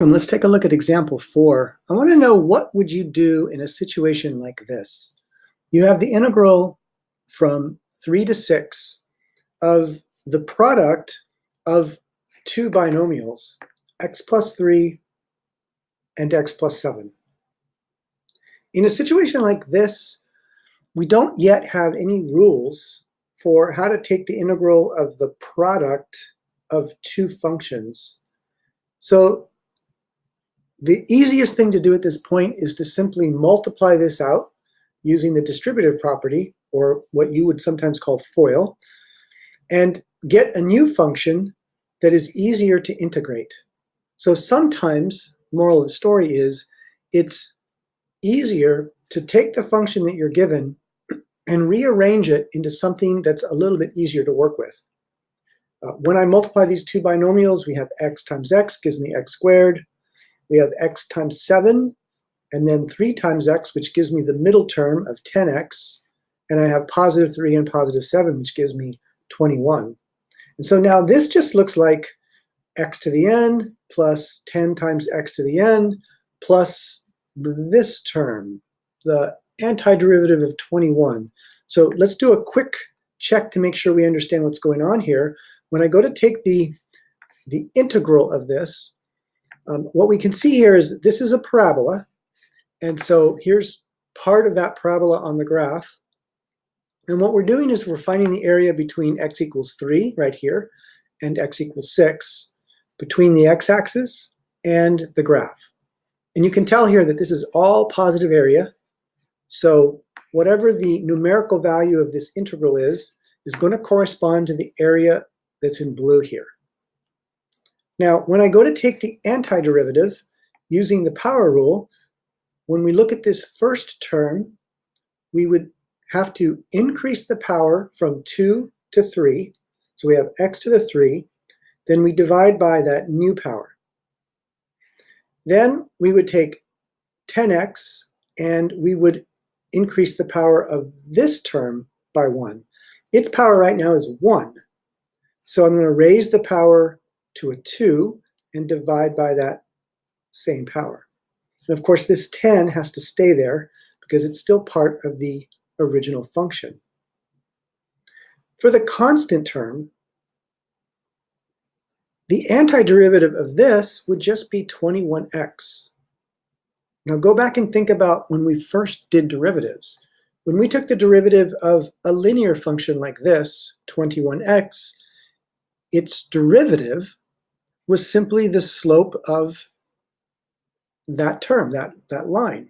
And let's take a look at example 4. I want to know, what would you do in a situation like this? You have the integral from 3 to 6 of the product of two binomials, x plus 3 and x plus 7. In a situation like this, we don't yet have any rules for how to take the integral of the product of two functions. So the easiest thing to do at this point is to simply multiply this out using the distributive property, or what you would sometimes call FOIL, and get a new function that is easier to integrate. So sometimes, moral of the story is, it's easier to take the function that you're given and rearrange it into something that's a little bit easier to work with. When I multiply these two binomials, we have x times x gives me x squared. We have x times 7, and then 3 times x, which gives me the middle term of 10x. And I have positive 3 and positive 7, which gives me 21. And so now this just looks like x to the n plus 10 times x to the n plus this term, the antiderivative of 21. So let's do a quick check to make sure we understand what's going on here. When I go to take the integral of this, what we can see here is that this is a parabola. And so here's part of that parabola on the graph. And what we're doing is we're finding the area between x equals 3 right here and x equals 6 between the x-axis and the graph. And you can tell here that this is all positive area. So whatever the numerical value of this integral is going to correspond to the area that's in blue here. Now, when I go to take the antiderivative using the power rule, when we look at this first term, we would have to increase the power from 2 to 3. So we have x to the 3. Then we divide by that new power. Then we would take 10x and we would increase the power of this term by 1. Its power right now is 1. So I'm going to raise the power to a 2 and divide by that same power. And of course, this 10 has to stay there because it's still part of the original function. For the constant term, the antiderivative of this would just be 21x. Now go back and think about when we first did derivatives. When we took the derivative of a linear function like this, 21x, its derivative was simply the slope of that term, that line.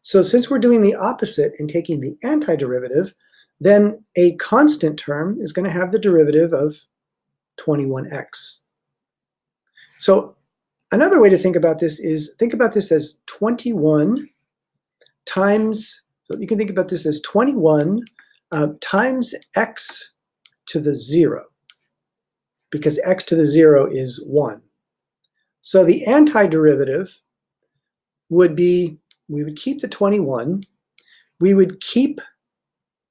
So since we're doing the opposite and taking the antiderivative, then a constant term is going to have the derivative of 21x. So another way to think about this is, think about this as 21 times, so you can think about this as 21 times x to the 0, because x to the 0 is 1. So the antiderivative would be, we would keep the 21, we would keep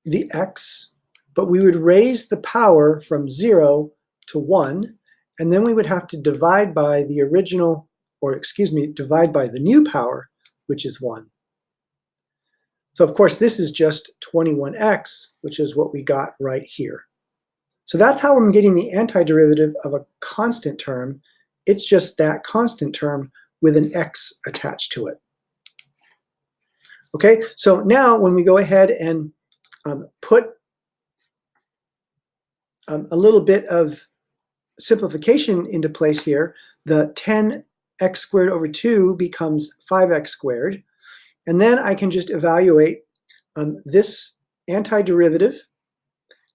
the x, but we would raise the power from 0 to 1, and then we would have to divide by the original, or excuse me, divide by the new power, which is 1. So of course this is just 21x, which is what we got right here. So that's how I'm getting the antiderivative of a constant term. It's just that constant term with an x attached to it. Okay, so now when we go ahead and put a little bit of simplification into place here, the 10x squared over 2 becomes 5x squared. And then I can just evaluate this antiderivative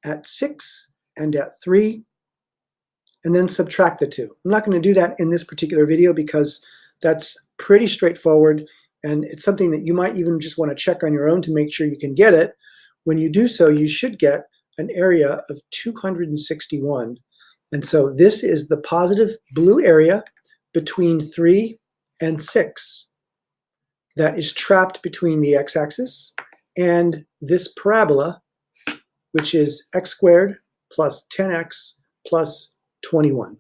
at 6 and at 3, and then subtract the 2. I'm not going to do that in this particular video because that's pretty straightforward, and it's something that you might even just want to check on your own to make sure you can get it. When you do so, you should get an area of 261. And so this is the positive blue area between 3 and 6 that is trapped between the x-axis and this parabola, which is x squared plus 10x plus 21.